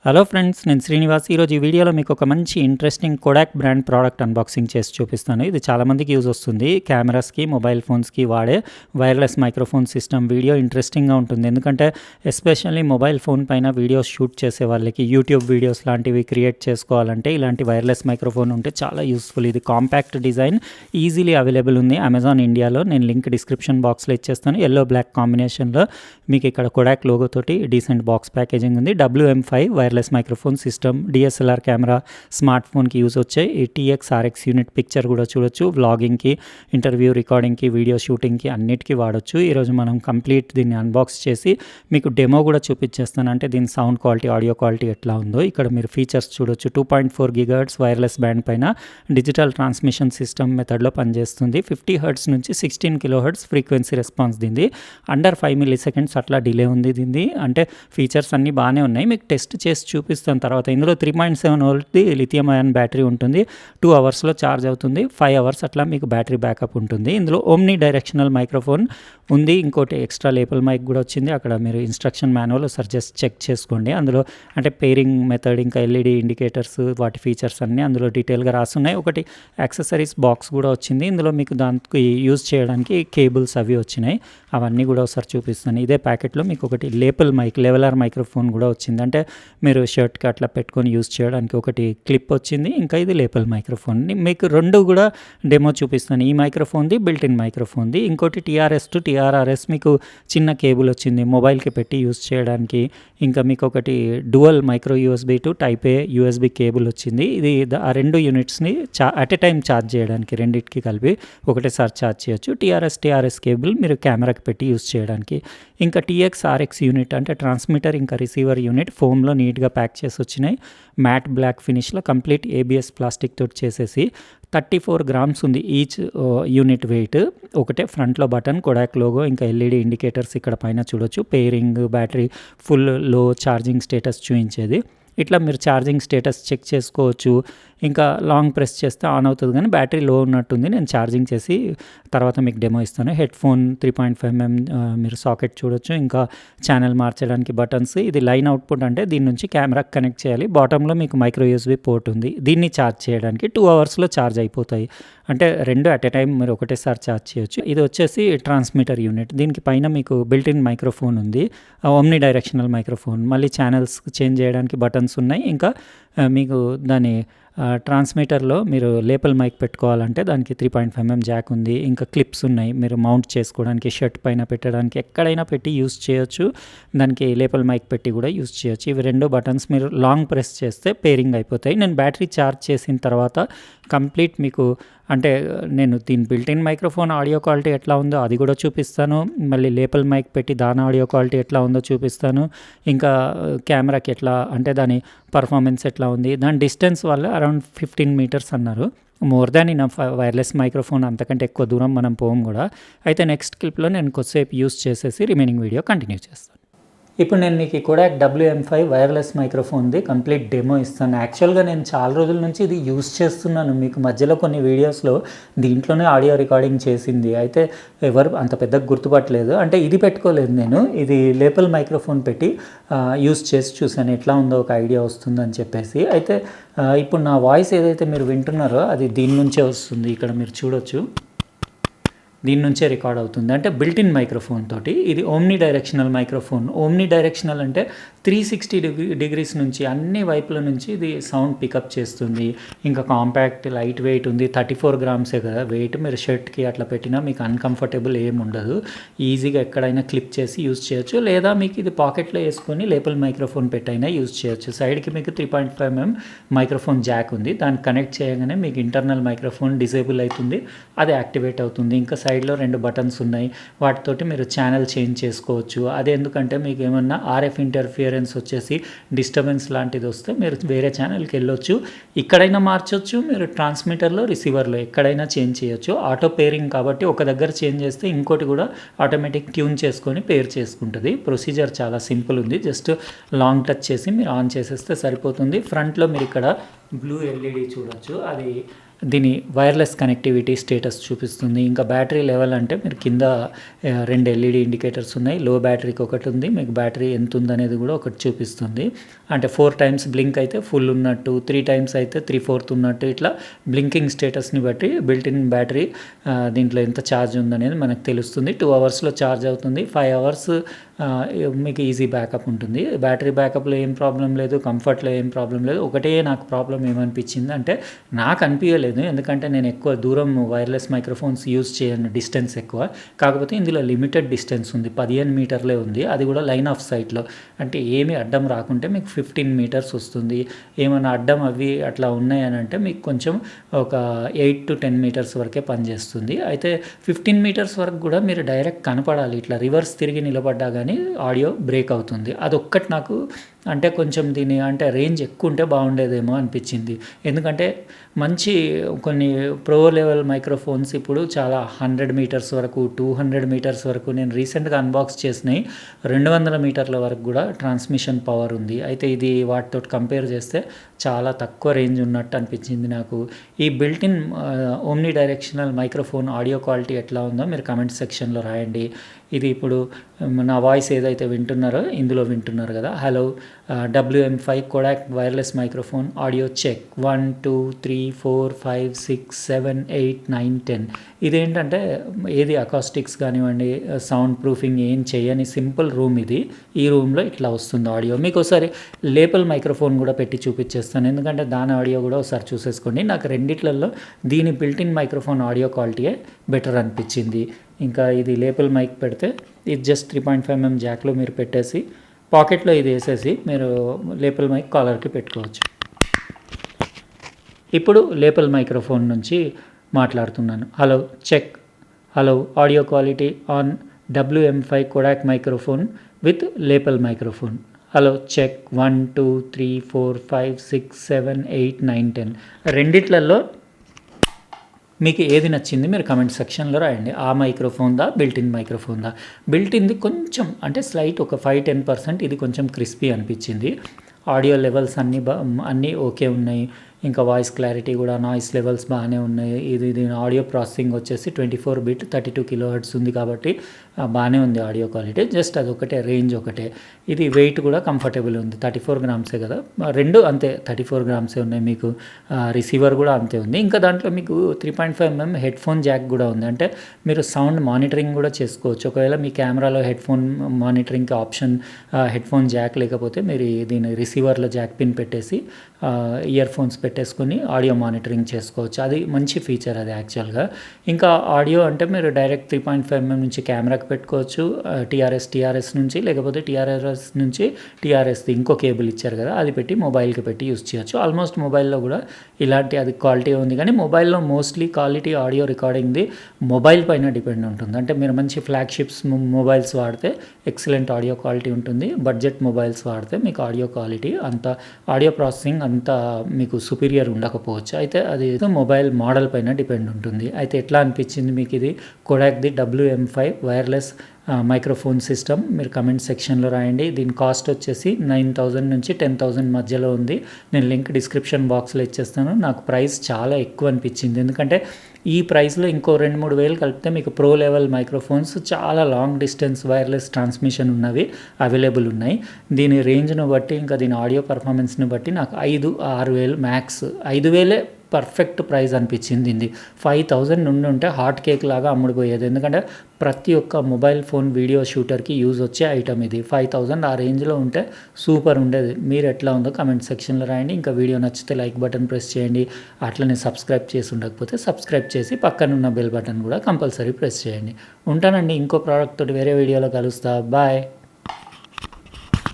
Hello friends, నేను శ్రీనివాస్. ఈరోజు ఈ వీడియోలో మీకు ఒక మంచి interesting Kodak brand product unboxing చేసి చూపిస్తాను. ఇది చాలామందికి యూజ్ వస్తుంది. కెమెరాస్కి, మొబైల్ ఫోన్స్కి వాడే వైర్లెస్ మైక్రోఫోన్ సిస్టమ్. వీడియో ఇంట్రెస్టింగ్గా ఉంటుంది, ఎందుకంటే ఎస్పెషల్లీ మొబైల్ ఫోన్ పైన వీడియోస్ షూట్ చేసే వాళ్ళకి, యూట్యూబ్ వీడియోస్ లాంటివి క్రియేట్ చేసుకోవాలంటే ఇలాంటి వైర్లెస్ మైక్రోఫోన్ ఉంటే చాలా యూస్ఫుల్. ఇది కాంపాక్ట్ డిజైన్, ఈజీలీ అవైలబుల్ ఉంది అమెజాన్ ఇండియాలో. నేను లింక్ డిస్క్రిప్షన్ బాక్స్లో ఇచ్చేస్తాను. ఎల్లో బ్లాక్ కాంబినేషన్లో మీకు ఇక్కడ కోడాక్ లోగోతోటి డీసెంట్ బాక్స్ ప్యాకేజింగ్ ఉంది. WM5 wireless microphone system, DSLR camera, smart ఫోన్కి యూజ్ వచ్చాయి. ఈ TX-RX యూనిట్ పిక్చర్ కూడా చూడొచ్చు. వ్లాగింగ్కి, ఇంటర్వ్యూ రికార్డింగ్కి, వీడియో షూటింగ్కి అన్నిటికీ వాడచ్చు. ఈరోజు మనం కంప్లీట్ దీన్ని అన్బాక్స్ చేసి మీకు డెమో కూడా చూపించేస్తాను. అంటే దీని సౌండ్ క్వాలిటీ, ఆడియో క్వాలిటీ ఎట్లా ఉందో ఇక్కడ మీరు ఫీచర్స్ చూడొచ్చు. 2.4 GHz వైర్లెస్ బ్యాండ్ పైన డిజిటల్ ట్రాన్స్మిషన్ సిస్టమ్ మెథడ్లో పనిచేస్తుంది. 50 Hz నుంచి 16 kHz ఫ్రీక్వెన్సీ రెస్పాన్స్ దీనిది. అండర్ 5 milliseconds అట్లా డిలే ఉంది దీనిది. అంటే ఫీచర్స్ అన్నీ బాగానే ఉన్నాయి. మీకు టెస్ట్ చేసి చూపిస్తాను తర్వాత. ఇందులో 3.7 వోల్ట్ది లిథియం అయాన్ బ్యాటరీ ఉంటుంది. 2 అవర్స్లో ఛార్జ్ అవుతుంది. 5 అవర్స్ అట్లా మీకు బ్యాటరీ బ్యాకప్ ఉంటుంది. ఇందులో ఓమ్ని డైరెక్షనల్ మైక్రోఫోన్ ఉంది. ఇంకోటి ఎక్స్ట్రా లేపల్ మైక్ కూడా వచ్చింది. అక్కడ మీరు ఇన్స్ట్రక్షన్ మాన్యువల్ ఒకసారి జస్ట్ చెక్ చేసుకోండి. అందులో అంటే పేరింగ్ మెథడ్, ఇంకా LED ఇండికేటర్స్, వాటి ఫీచర్స్ అన్నీ అందులో డీటెయిల్గా రాస్తున్నాయి. ఒకటి యాక్సెసరీస్ బాక్స్ కూడా వచ్చింది. ఇందులో మీకు దానికి యూజ్ చేయడానికి కేబుల్స్ అవి వచ్చినాయి. అవన్నీ కూడా ఒకసారి చూపిస్తాను. ఇదే ప్యాకెట్లో మీకు ఒకటి లెవెలర్ మైక్రోఫోన్ కూడా వచ్చింది. అంటే మీరు షర్ట్కి అట్లా పెట్టుకొని యూజ్ చేయడానికి ఒకటి క్లిప్ వచ్చింది. ఇంకా ఇది లేపల్ మైక్రోఫోన్. మీకు రెండు కూడా డెమో చూపిస్తాను. ఈ మైక్రోఫోన్ది బిల్ట్ ఇన్ మైక్రోఫోన్ది. ఇంకోటి TRS టు TRRS మీకు చిన్న కేబుల్ వచ్చింది మొబైల్కి పెట్టి యూజ్ చేయడానికి. ఇంకా మీకు ఒకటి dual micro USB to type A USB cable వచ్చింది. ఇది ఆ రెండు యూనిట్స్ని అట్ ఎ టైం ఛార్జ్ చేయడానికి, రెండింటికి కలిపి ఒకటేసారి ఛార్జ్ చేయొచ్చు. TRS కేబుల్ మీరు కెమెరాకి పెట్టి యూజ్ చేయడానికి. ఇంకా TX-RX యూనిట్ అంటే ట్రాన్స్మిటర్ ఇంకా రిసీవర్ యూనిట్ ఫోమ్లో నీట్గా ప్యాక్ చేసి వచ్చినాయి. మ్యాట్ బ్లాక్ ఫినిష్లో కంప్లీట్ ABS ప్లాస్టిక్ తోటి చేసేసి 34 grams ఉంది ఈచ్ యూనిట్ వెయిట్. ఒకటే ఫ్రంట్లో బటన్, కోడాక్ లోగో, ఇంకా LED ఇండికేటర్స్ ఇక్కడ పైన చూడొచ్చు. పేరింగ్, బ్యాటరీ ఫుల్, లో, ఛార్జింగ్ స్టేటస్ చూపించేది. ఇట్లా మీరు ఛార్జింగ్ స్టేటస్ చెక్ చేసుకోవచ్చు. ఇంకా లాంగ్ ప్రెస్ చేస్తే ఆన్ అవుతుంది, కానీ బ్యాటరీ లో ఉన్నట్టుంది. నేను ఛార్జింగ్ చేసి తర్వాత మీకు డెమో ఇస్తాను. హెడ్ ఫోన్ 3.5mm మీరు సాకెట్ చూడొచ్చు. ఇంకా ఛానల్ మార్చడానికి బటన్స్. ఇది లైన్ అవుట్పుట్, అంటే దీని నుంచి కెమెరాకి కనెక్ట్ చేయాలి. బాటంలో మీకు మైక్రో USB పోర్ట్ ఉంది. దీన్ని ఛార్జ్ చేయడానికి 2 అవర్స్లో ఛార్జ్ అయిపోతాయి. అంటే రెండు అట్ ఎ టైం మీరు ఒకటేసారి ఛార్జ్ చేయొచ్చు. ఇది వచ్చేసి ట్రాన్స్మిటర్ యూనిట్. దీనికి పైన మీకు బిల్ట్ ఇన్ మైక్రోఫోన్ ఉంది, ఓమ్ని డైరెక్షనల్ మైక్రోఫోన్. మళ్ళీ ఛానల్స్ చేంజ్ చేయడానికి బటన్స్ ఉన్నాయి. ఇంకా మీకు దాని ట్రాన్స్మిటర్లో మీరు లేపల్ మైక్ పెట్టుకోవాలంటే దానికి 3.5mm జాక్ ఉంది. ఇంకా క్లిప్స్ ఉన్నాయి, మీరు మౌంట్ చేసుకోవడానికి, షర్ట్ పైన పెట్టడానికి, ఎక్కడైనా పెట్టి యూస్ చేయొచ్చు. దానికి లేపల్ మైక్ పెట్టి కూడా యూస్ చేయొచ్చు. ఇవి రెండు బటన్స్ మీరు లాంగ్ ప్రెస్ చేస్తే పేరింగ్ అయిపోతాయి. నేను బ్యాటరీ ఛార్జ్ చేసిన తర్వాత కంప్లీట్ మీకు అంటే నేను దీని బిల్టిన్ మైక్రోఫోన్ ఆడియో క్వాలిటీ ఎట్లా ఉందో అది కూడా చూపిస్తాను. మళ్ళీ లేపల్ మైక్ పెట్టి దాని ఆడియో క్వాలిటీ ఎట్లా ఉందో చూపిస్తాను. ఇంకా కెమెరాకి ఎట్లా అంటే దాని పర్ఫార్మెన్స్ ఎట్లా ఉంది. దాని డిస్టెన్స్ వల్ల అరౌండ్ 15 meters అన్నారు. More than in wireless microphone, అంతకంటే ఎక్కువ దూరం మనం పోం కూడా. అయితే నెక్స్ట్ క్లిప్లో నేను కొద్దిసేపు యూస్ చేసేసి రిమైనింగ్ వీడియో కంటిన్యూ చేస్తాను. ఇప్పుడు నేను మీకు ఈ కోడాక్ WM5 వైర్లెస్ మైక్రోఫోన్ది కంప్లీట్ డెమో ఇస్తాను. యాక్చువల్గా నేను చాలా రోజుల నుంచి ఇది యూస్ చేస్తున్నాను. మీకు మధ్యలో కొన్ని వీడియోస్లో దీంట్లోనే ఆడియో రికార్డింగ్ చేసింది. అయితే ఎవరు అంత పెద్దగా గుర్తుపట్టలేదు. అంటే ఇది పెట్టుకోలేదు నేను, ఇది లేపల్ మైక్రోఫోన్ పెట్టి యూస్ చేసి చూసాను ఎట్లా ఉందో ఒక ఐడియా వస్తుందని చెప్పేసి. అయితే ఇప్పుడు నా వాయిస్ ఏదైతే మీరు వింటున్నారో అది దీని నుంచే వస్తుంది. ఇక్కడ మీరు చూడొచ్చు, దీని నుంచే రికార్డ్ అవుతుంది. అంటే బిల్ట్ ఇన్ మైక్రోఫోన్ తోటి. ఇది omni directional microphone. Omni directional అంటే 360 degrees నుంచి అన్ని వైపుల నుంచి ఇది సౌండ్ పికప్ చేస్తుంది. ఇంకా కాంపాక్ట్, లైట్ వెయిట్ ఉంది. 34 grams కదా వెయిట్. మీరు షర్ట్కి అట్లా పెట్టినా మీకు అన్కంఫర్టబుల్ ఏమి ఉండదు. ఈజీగా ఎక్కడైనా క్లిప్ చేసి యూజ్ చేయొచ్చు, లేదా మీకు ఇది పాకెట్లో వేసుకొని లేపల్ మైక్రోఫోన్ పెట్టైనా యూజ్ చేయొచ్చు. సైడ్కి మీకు 3.5mm మైక్రోఫోన్ జాక్ ఉంది. దాన్ని కనెక్ట్ చేయగానే మీకు ఇంటర్నల్ మైక్రోఫోన్ డిసేబుల్ అవుతుంది, అది యాక్టివేట్ అవుతుంది. ఇంకా సైడ్లో 2 బటన్స్ ఉన్నాయి, వాటితోటి మీరు ఛానల్ చేంజ్ చేసుకోవచ్చు. అది ఎందుకంటే మీకు ఏమన్నా RF ఇంటర్ఫియరెన్స్ వచ్చేసి డిస్టర్బెన్స్ లాంటిది వస్తే మీరు వేరే ఛానల్కి వెళ్ళొచ్చు. ఇక్కడైనా మార్చొచ్చు, మీరు ట్రాన్స్మిటర్లో, రిసీవర్లో ఎక్కడైనా చేంజ్ చేయొచ్చు. ఆటో పేరింగ్ కాబట్టి ఒక దగ్గర చేంజ్ చేస్తే ఇంకోటి కూడా ఆటోమేటిక్ ట్యూన్ చేసుకొని పేర్ చేసుకుంటుంది. ప్రొసీజర్ చాలా సింపుల్ ఉంది. జస్ట్ లాంగ్ టచ్ చేసి మీరు ఆన్ చేసేస్తే సరిపోతుంది. ఫ్రంట్లో మీరు ఇక్కడ బ్లూ LED చూడొచ్చు, అది దీని వైర్లెస్ కనెక్టివిటీ స్టేటస్ చూపిస్తుంది. ఇంకా బ్యాటరీ లెవెల్ అంటే మీరు కింద 2 ఎల్ఈడి ఇండికేటర్స్ ఉన్నాయి. లో బ్యాటరీకి ఒకటి ఉంది, మీకు బ్యాటరీ ఎంత ఉందనేది కూడా ఒకటి చూపిస్తుంది. అంటే 4 టైమ్స్ బ్లింక్ అయితే ఫుల్ ఉన్నట్టు, 3 టైమ్స్ అయితే 3/4 ఉన్నట్టు, ఇట్లా బ్లింకింగ్ స్టేటస్ని బట్టి బిల్ట్ ఇన్ బ్యాటరీ దీంట్లో ఎంత ఛార్జ్ ఉందనేది మనకు తెలుస్తుంది. 2 అవర్స్లో ఛార్జ్ అవుతుంది. 5 అవర్స్ మీకు ఈజీ బ్యాకప్ ఉంటుంది. బ్యాటరీ బ్యాకప్లో ఏం ప్రాబ్లం లేదు, కంఫర్ట్లో ఏం ప్రాబ్లం లేదు. ఒకటే నాకు ప్రాబ్లం ఏమనిపించింది అంటే, నాకు అనిపించలేదు, ఎందుకంటే నేను ఎక్కువ దూరం వైర్లెస్ మైక్రోఫోన్స్ యూజ్ చేయను, డిస్టెన్స్ ఎక్కువ. కాకపోతే ఇందులో లిమిటెడ్ డిస్టెన్స్ ఉంది, 15 మీటర్లే ఉంది. అది కూడా లైన్ ఆఫ్ సైట్లో, అంటే ఏమి అడ్డం రాకుంటే మీకు 15 మీటర్స్ వస్తుంది. ఏమైనా అడ్డం అవి అట్లా ఉన్నాయని అంటే మీకు కొంచెం ఒక 8 to 10 మీటర్స్ వరకే పనిచేస్తుంది. అయితే 15 మీటర్స్ వరకు కూడా మీరు డైరెక్ట్ కనపడాలి, ఇట్లా రివర్స్ తిరిగి నిలబడ్డా కానీ ఆడియో బ్రేక్ అవుతుంది. అదొక్కటి నాకు అంటే కొంచెం దీని అంటే రేంజ్ ఎక్కువ ఉంటే బాగుండేదేమో అనిపించింది. ఎందుకంటే మంచి కొన్ని ప్రో లెవెల్ మైక్రోఫోన్స్ ఇప్పుడు చాలా 100 మీటర్స్ వరకు, 200 మీటర్స్ వరకు, నేను రీసెంట్గా అన్బాక్స్ చేసినాయి 200 మీటర్ల వరకు కూడా ట్రాన్స్మిషన్ పవర్ ఉంది. అయితే ఇది వాటితో కంపేర్ చేస్తే చాలా తక్కువ రేంజ్ ఉన్నట్టు అనిపించింది నాకు. ఈ built in omni directional microphone audio quality ఎట్లా ఉందో మీరు కమెంట్ సెక్షన్లో రాయండి. ఇది ఇప్పుడు నా వాయిస్ ఏదైతే వింటున్నారో ఇందులో వింటున్నారు కదా. Hello, WM5 Kodak wireless microphone audio check 1 2 3 4 5 6 7 8 9 10. ఇదేంటంటే ఏది అకాస్టిక్స్ కానివ్వండి, సౌండ్ ప్రూఫింగ్ ఏం చేయని సింపుల్ రూమ్ ఇది. ఈ రూమ్లో ఇట్లా వస్తుంది ఆడియో. మీకు ఒకసారి లేపల్ మైక్రోఫోన్ కూడా పెట్టి చూపించేస్తాను, ఎందుకంటే దాని ఆడియో కూడా ఒకసారి చూసేసుకోండి. నాకు రెండిట్లలో దీని బిల్ట్ ఇన్ మైక్రోఫోన్ ఆడియో క్వాలిటీయే బెటర్ అనిపించింది. ఇంకా ఇది లేపల్ మైక్ పెడితే ఇది జస్ట్ 3.5mm జాక్లో మీరు పెట్టేసి పాకెట్లో ఇది వేసేసి మీరు లేపల్ మైక్ కాలర్కి పెట్టుకోవచ్చు. ఇప్పుడు లేపల్ మైక్రోఫోన్ నుంచి మాట్లాడుతున్నాను. Hello check, hello audio quality on WM5 Kodak microphone with lapel microphone. Hello check 1 2 3 4 5 6 7 8 9 10. రెండిట్లలో మీకు ఏది నచ్చింది మీరు కమెంట్ సెక్షన్లో రాయండి. ఆ మైక్రోఫోన్ దా, బిల్ట్ ఇన్ మైక్రోఫోన్ దా. బిల్ట్ ఇన్ది కొంచెం అంటే స్లైట్ ఒక 5-10%, ఇది కొంచెం క్రిస్పీ అనిపించింది. ఆడియో లెవెల్స్ అన్నీ ఓకే ఉన్నాయి. ఇంకా వాయిస్ క్లారిటీ కూడా, నాయిస్ లెవెల్స్ బాగానే ఉన్నాయి. దీని ఆడియో ప్రాసెసింగ్ వచ్చేసి 24 బిట్ 32 kHz ఉంది కాబట్టి బాగానే ఉంది ఆడియో క్వాలిటీ. జస్ట్ అదొకటే, రేంజ్ ఒకటే. ఇది వెయిట్ కూడా కంఫర్టబుల్ ఉంది, 34 గ్రామ్సే కదా, రెండు అంతే 34 గ్రామ్సే ఉన్నాయి. మీకు రిసీవర్ కూడా అంతే ఉంది. ఇంకా దాంట్లో మీకు 3.5mm హెడ్ ఫోన్ జాక్ కూడా ఉంది, అంటే మీరు సౌండ్ మానిటరింగ్ కూడా చేసుకోవచ్చు. ఒకవేళ మీ కెమెరాలో హెడ్ ఫోన్ మానిటరింగ్కి ఆప్షన్ హెడ్ ఫోన్ జాక్ లేకపోతే మీరు దీని రిసీవర్లో జాక్ పిన్ పెట్టేసి ఇయర్ ఫోన్స్ పెట్టేసుకొని ఆడియో మానిటరింగ్ చేసుకోవచ్చు. అది మంచి ఫీచర్ అది యాక్చువల్గా. ఇంకా ఆడియో అంటే మీరు డైరెక్ట్ 3.5mm నుంచి కెమెరాకి పెట్టుకోవచ్చు, టీఆర్ఎస్ నుంచి, లేకపోతే టీఆర్ఎస్ నుంచి టీఆర్ఎస్ది ఇంకో కేబుల్ ఇచ్చారు కదా, అది పెట్టి మొబైల్కి పెట్టి యూస్ చేయొచ్చు. ఆల్మోస్ట్ మొబైల్లో కూడా ఇలాంటి అది క్వాలిటీ ఉంది, కానీ మొబైల్లో మోస్ట్లీ క్వాలిటీ ఆడియో రికార్డింగ్ది మొబైల్ పైన డిపెండ్ ఉంటుంది. అంటే మీరు మంచి ఫ్లాగ్షిప్స్ మొబైల్స్ వాడితే ఎక్సలెంట్ ఆడియో క్వాలిటీ ఉంటుంది. బడ్జెట్ మొబైల్స్ వాడితే మీకు ఆడియో క్వాలిటీ అంత, ఆడియో ప్రాసెసింగ్ అంత మీకు సుపీరియర్ ఉండకపోవచ్చు. అయితే అది మొబైల్ మోడల్ పైన డిపెండ్ ఉంటుంది. అయితే ఎట్లా అనిపించింది మీకు ఇది కోడాక్ది WM5 వైర్లెస్ మైక్రోఫోన్ సిస్టమ్ మీరు కమెంట్ సెక్షన్లో రాయండి. దీని కాస్ట్ వచ్చేసి 9,000 నుంచి 10,000 మధ్యలో ఉంది. నేను లింక్ డిస్క్రిప్షన్ బాక్స్లో ఇచ్చేస్తాను. నాకు ప్రైస్ చాలా ఎక్కువ అనిపించింది, ఎందుకంటే ఈ ప్రైస్లో ఇంకో 2-3 వేలు కలిపితే మీకు ప్రో లెవెల్ మైక్రోఫోన్స్ చాలా లాంగ్ డిస్టెన్స్ వైర్లెస్ ట్రాన్స్మిషన్ ఉన్నవి అవైలబుల్ ఉన్నాయి. దీని రేంజ్ను బట్టి, ఇంకా దీని ఆడియో పర్ఫార్మెన్స్ని బట్టి నాకు 5-6 వేలు మ్యాక్స్, 5 వేలే పర్ఫెక్ట్ ప్రైస్ అనిపించింది. ఇది 5,000 నుండి ఉంటే హాట్ కేక్ లాగా అమ్ముడుపోయేది, ఎందుకంటే ప్రతి ఒక్క మొబైల్ ఫోన్ వీడియో షూటర్కి యూజ్ వచ్చే ఐటమ్ ఇది. 5,000 ఆ రేంజ్లో ఉంటే సూపర్ ఉండేది. మీరు ఎట్లా ఉందో కమెంట్ సెక్షన్లో రాయండి. ఇంకా వీడియో నచ్చితే లైక్ బటన్ ప్రెస్ చేయండి. అట్లనే సబ్స్క్రైబ్ చేసి ఉండకపోతే సబ్స్క్రైబ్ చేసి పక్కనున్న బెల్ బటన్ కూడా కంపల్సరీ ప్రెస్ చేయండి. ఉంటానండి, ఇంకో ప్రోడక్ట్ తోటి వేరే వీడియోలో కలుస్తా. బాయ్.